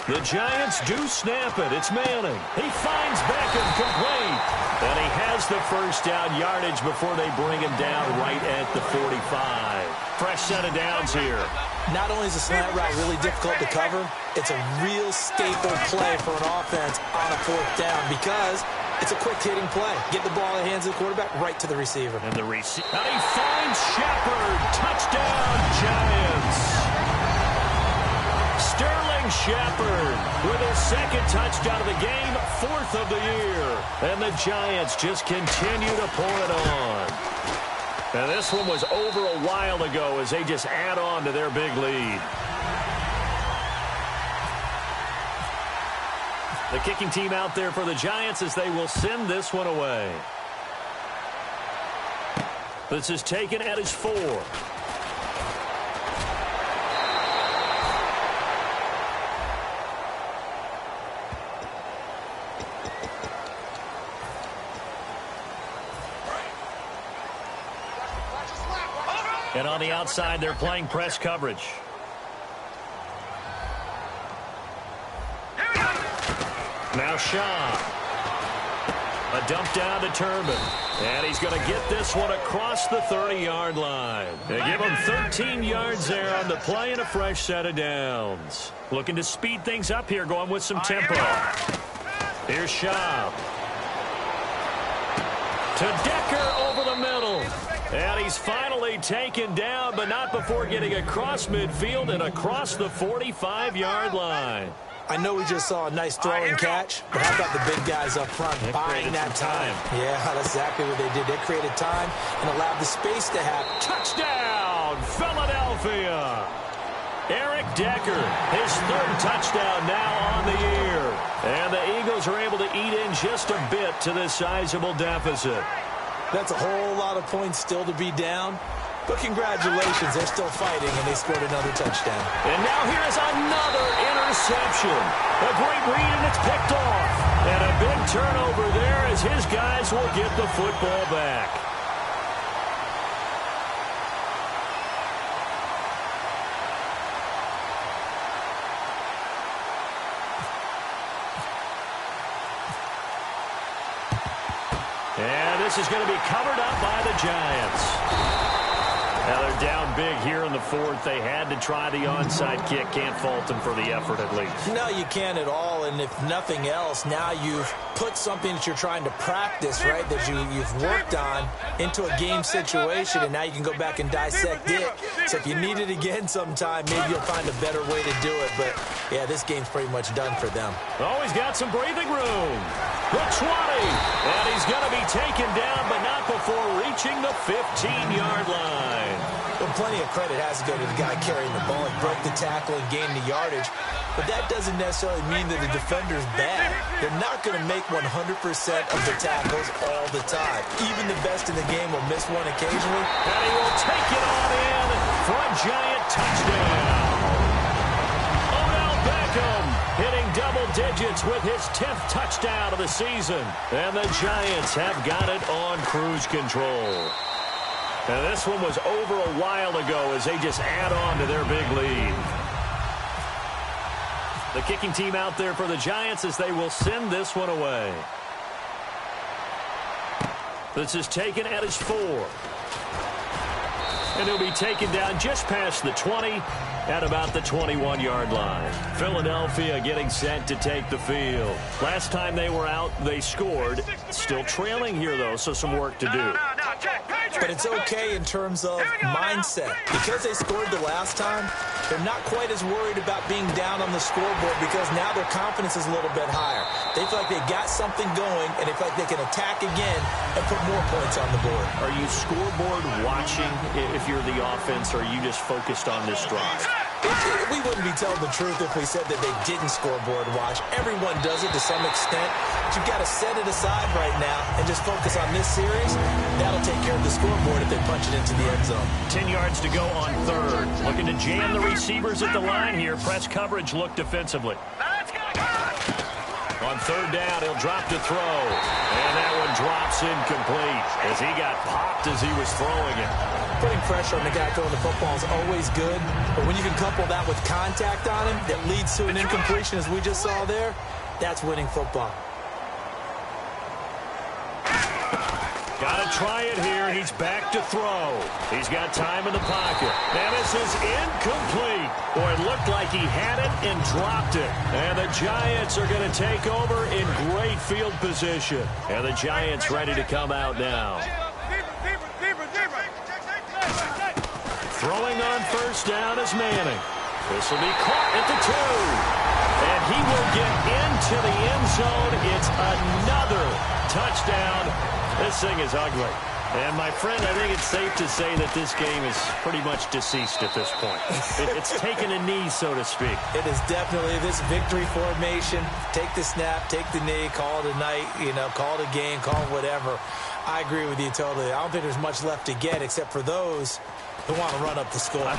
The Giants do snap it. It's Manning. He finds Beckham complete. And he has the first down yardage before they bring him down right at the 45. Fresh set of downs here. Not only is the slant route really difficult to cover, it's a real staple play for an offense on a 4th down because It's a quick-hitting play. Get the ball in the hands of the quarterback, right to the receiver. And the receiver. And he finds Shepard. Touchdown, Giants. Sterling Shepard with his second touchdown of the game, 4th of the year. And the Giants just continue to pour it on. And this one was over a while ago as they just add on to their big lead. The kicking team out there for the Giants as they will send this one away. This is taken at his 4. And on the outside, they're playing press coverage. Now Shaw. A dump down to Turbin. And he's going to get this one across the 30-yard line. They give him 13 yards there on the play and a fresh set of downs. Looking to speed things up here, going with some tempo. Here's Shaw. To Decker over the middle. And he's finally taken down, but not before getting across midfield and across the 45-yard line. I know we just saw a nice throwing catch, but how about the big guys up front buying that time? Yeah, that's exactly what they did. They created time and allowed the space to happen. Touchdown, Philadelphia! Eric Decker, his 3rd touchdown now on the year. And the Eagles are able to eat in just a bit to this sizable deficit. That's a whole lot of points still to be down. But congratulations, they're still fighting, and they scored another touchdown. And now here is another interception. A great read, and it's picked off. And a big turnover there as his guys will get the football back. And this is going to be covered up by the Giants. Now they're down big here in the 4th. They had to try the onside kick. Can't fault them for the effort at least. No, you can't at all. And if nothing else, now you've put something that you're trying to practice, right, that you've worked on into a game situation, and now you can go back and dissect it. So if you need it again sometime, maybe you'll find a better way to do it. But, yeah, this game's pretty much done for them. Oh, he's got some breathing room. The 20. And he's going to be taken down, but not before reaching the 15-yard line. Well, plenty of credit has to go to the guy carrying the ball. He broke the tackle and gained the yardage. But that doesn't necessarily mean that the defender's bad. They're not going to make 100% of the tackles all the time. Even the best in the game will miss one occasionally. And he will take it on in for a Giant touchdown. Odell Beckham hitting double digits with his 10th touchdown of the season. And the Giants have got it on cruise control. And this one was over a while ago as they just add on to their big lead. The kicking team out there for the Giants as they will send this one away. This is taken at his 4. And he'll be taken down just past the 20 at about the 21-yard line. Philadelphia getting set to take the field. Last time they were out, they scored. Still trailing here, though, so some work to do. But it's okay in terms of mindset. Because they scored the last time, they're not quite as worried about being down on the scoreboard because now their confidence is a little bit higher. They feel like they got something going, and they feel like they can attack again and put more points on the board. Are you scoreboard watching if you're the offense, or are you just focused on this drive? We wouldn't be telling the truth if we said that they didn't scoreboard watch. Everyone does it to some extent. But you've got to set it aside right now and just focus on this series. That'll take care of the scoreboard if they punch it into the end zone. 10 yards to go on 3rd. Looking to jam the receivers at the line here. Press coverage, look defensively. On 3rd down, he'll drop to throw. And that one drops incomplete as he got popped as he was throwing it. Putting pressure on the guy throwing the football is always good, but when you can couple that with contact on him that leads to an incompletion, as we just saw there, that's winning football. Got to try it here, and he's back to throw. He's got time in the pocket. And this is incomplete. Boy, it looked like he had it and dropped it. And the Giants are going to take over in great field position. And the Giants ready to come out now. Throwing on first down is Manning. This will be caught at the 2. And he will get into the end zone. It's another touchdown. This thing is ugly. And, my friend, I think it's safe to say that this game is pretty much deceased at this point. It's taken a knee, so to speak. It is definitely this victory formation. Take the snap, take the knee, call it a night, call it a game, call it whatever. I agree with you totally. I don't think there's much left to get except for those who want to run up the score.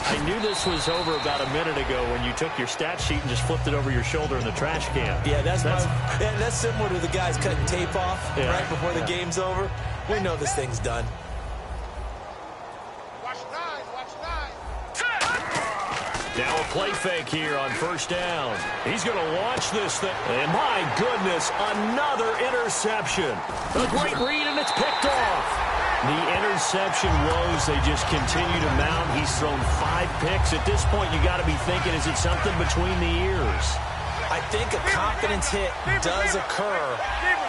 I knew this was over about a minute ago when you took your stat sheet and just flipped it over your shoulder in the trash can. Yeah, that's similar to the guys cutting tape off right before the game's over. We know this thing's done. Watch 9, watch 9. Now a play fake here on first down. He's going to launch this thing. And my goodness, another interception. A great read, and it's picked off. The interception woes, they just continue to mount. He's thrown 5 picks. At this point, you got to be thinking, is it something between the ears? I think a confidence hit does occur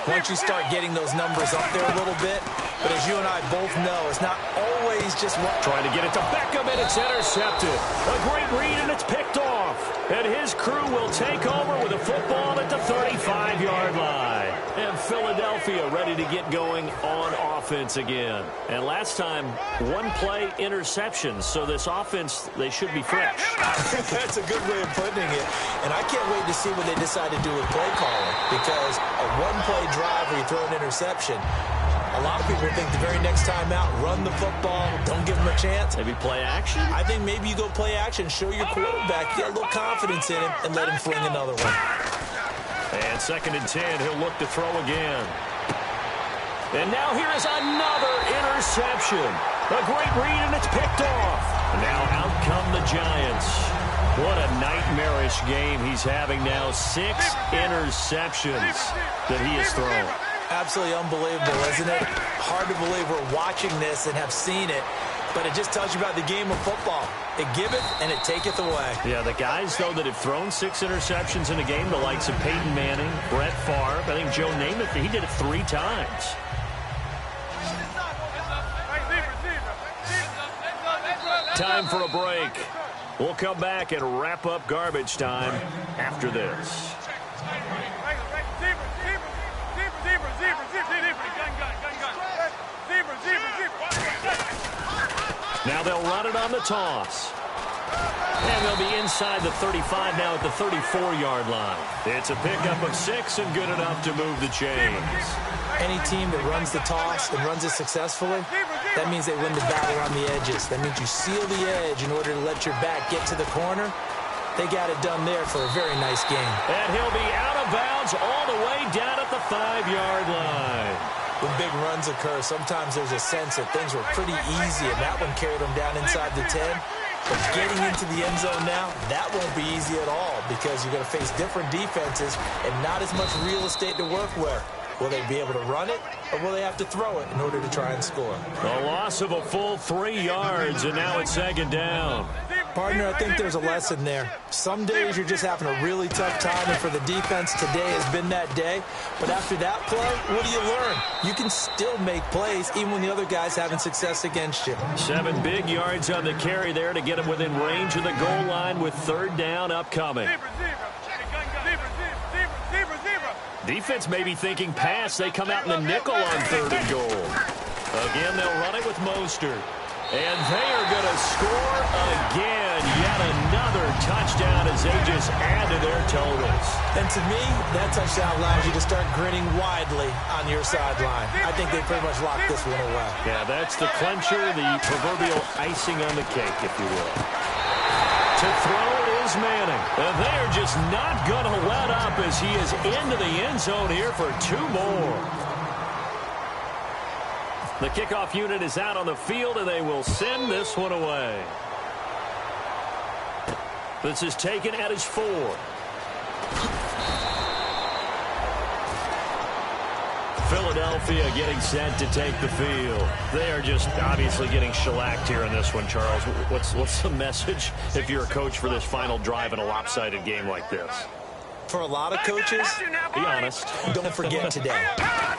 once you start getting those numbers up there a little bit. But as you and I both know, it's not always just what... Trying to get it to Beckham, and it's intercepted. A great read, and it's picked off. And his crew will take over with a football at the 35-yard line. And Philadelphia ready to get going on offense again. And last time, 1-play interceptions. So this offense, they should be fresh. That's a good way of putting it. And I can't wait to see what they decide to do with play calling. Because a 1-play drive where you throw an interception, a lot of people think the very next time out, run the football, don't give them a chance. Maybe play action? I think maybe you go play action, show your quarterback, get a little confidence in him, and let him fling another one. And 2nd and 10, he'll look to throw again. And now here is another interception. A great read, and it's picked off. And now out come the Giants. What a nightmarish game he's having now. 6 interceptions that he has thrown. Absolutely unbelievable, isn't it? Hard to believe we're watching this and have seen it, but it just tells you about the game of football. It giveth and it taketh away. Yeah, the guys, though, that have thrown 6 interceptions in a game, the likes of Peyton Manning, Brett Favre, I think Joe Namath, he did it 3 times. Time for a break. We'll come back and wrap up garbage time after this. Now they'll run it on the toss. And they'll be inside the 35 now at the 34-yard line. It's a pickup of 6 and good enough to move the chains. Any team that runs the toss and runs it successfully, that means they win the battle on the edges. That means you seal the edge in order to let your back get to the corner. They got it done there for a very nice game. And he'll be out of bounds all the way down at the 5-yard line. When big runs occur, sometimes there's a sense that things were pretty easy, and that one carried them down inside the 10. But getting into the end zone now, that won't be easy at all because you're going to face different defenses and not as much real estate to work with. Will they be able to run it, or will they have to throw it in order to try and score? A loss of a full 3 yards, and now it's 2nd down. Partner, I think there's a lesson there. Some days you're just having a really tough time, and for the defense, today has been that day. But after that play, what do you learn? You can still make plays even when the other guy's having success against you. 7 big yards on the carry there to get him within range of the goal line with 3rd down upcoming. Defense may be thinking pass. They come out in the nickel on 3rd and goal. Again, they'll run it with Mostert. And they are going to score again. Yet another touchdown as they just add to their totals. And to me, that touchdown allows you to start grinning widely on your sideline. I think they pretty much locked this one away. Yeah, that's the clincher, the proverbial icing on the cake, if you will. To throw is Manning. And they are just not going to let up as he is into the end zone here for 2 more. The kickoff unit is out on the field, and they will send this one away. This is taken at his 4. Philadelphia getting set to take the field. They are just obviously getting shellacked here in this one, Charles. What's the message if you're a coach for this final drive in a lopsided game like this? For a lot of coaches, be honest. Don't forget today.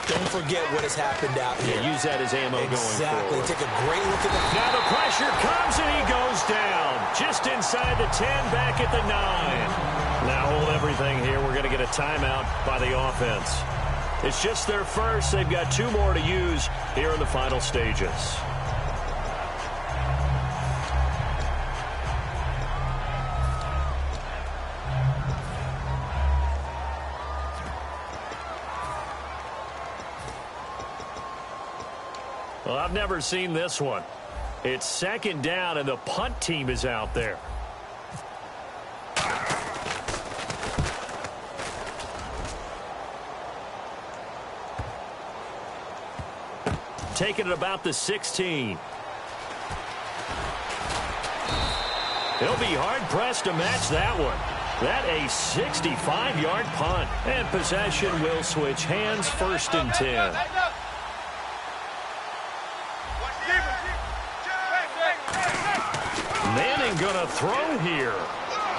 Don't forget what has happened out here. Yeah, use that as ammo going Exactly. forward. Take a great look at the... Now the pressure comes and he goes down. Just inside the 10, back at the 9. Now hold everything here. We're going to get a timeout by the offense. It's just their first. They've got 2 more to use here in the final stages. Well, I've never seen this one. It's 2nd down, and the punt team is out there. Taking it about the 16. He'll be hard-pressed to match that one. That a 65-yard punt. And possession will switch hands, 1st and 10. Manning gonna throw here.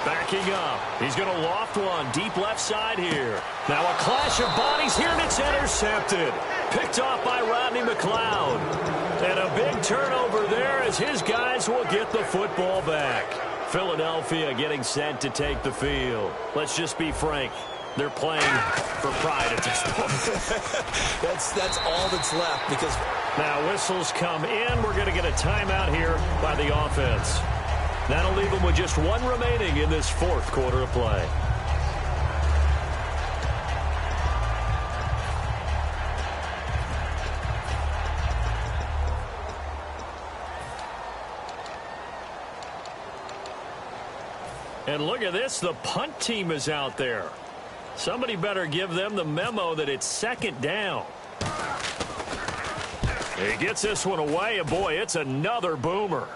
Backing up. He's gonna loft one deep left side here. Now a clash of bodies here, and it's intercepted. Picked off by Rodney McLeod. And a big turnover there as his guys will get the football back. Philadelphia getting set to take the field. Let's just be frank. They're playing for pride at this point. That's all that's left because... Now whistles come in. We're going to get a timeout here by the offense. That'll leave them with just 1 remaining in this 4th quarter of play. And look at this. The punt team is out there. Somebody better give them the memo that it's 2nd down. He gets this one away, and boy, it's another boomer.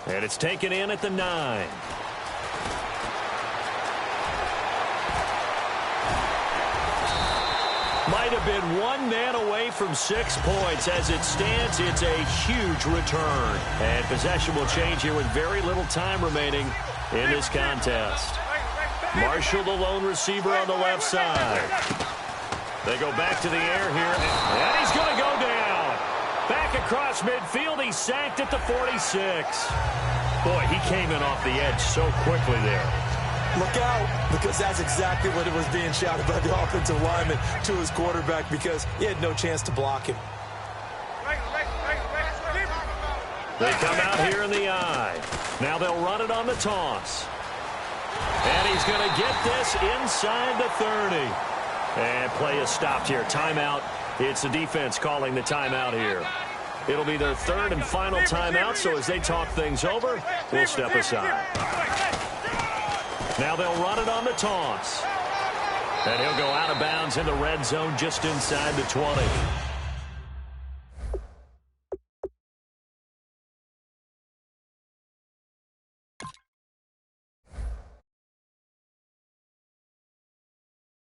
And it's taken in at the 9. Might have been 1 man away from 6 points. As it stands, it's a huge return. And possession will change here with very little time remaining in this contest. Marshall, the lone receiver on the left side. They go back to the air here, and he's going to go down. Back across midfield, he's sacked at the 46. Boy, he came in off the edge so quickly there. Look out, because that's exactly what it was being shouted by the offensive lineman to his quarterback because he had no chance to block him. They come out here in the eye. Now they'll run it on the toss. And he's going to get this inside the 30. And play is stopped here. Timeout. It's the defense calling the timeout here. It'll be their 3rd and final timeout, so as they talk things over, we'll step aside. Now they'll run it on the toss. And he'll go out of bounds in the red zone just inside the 20.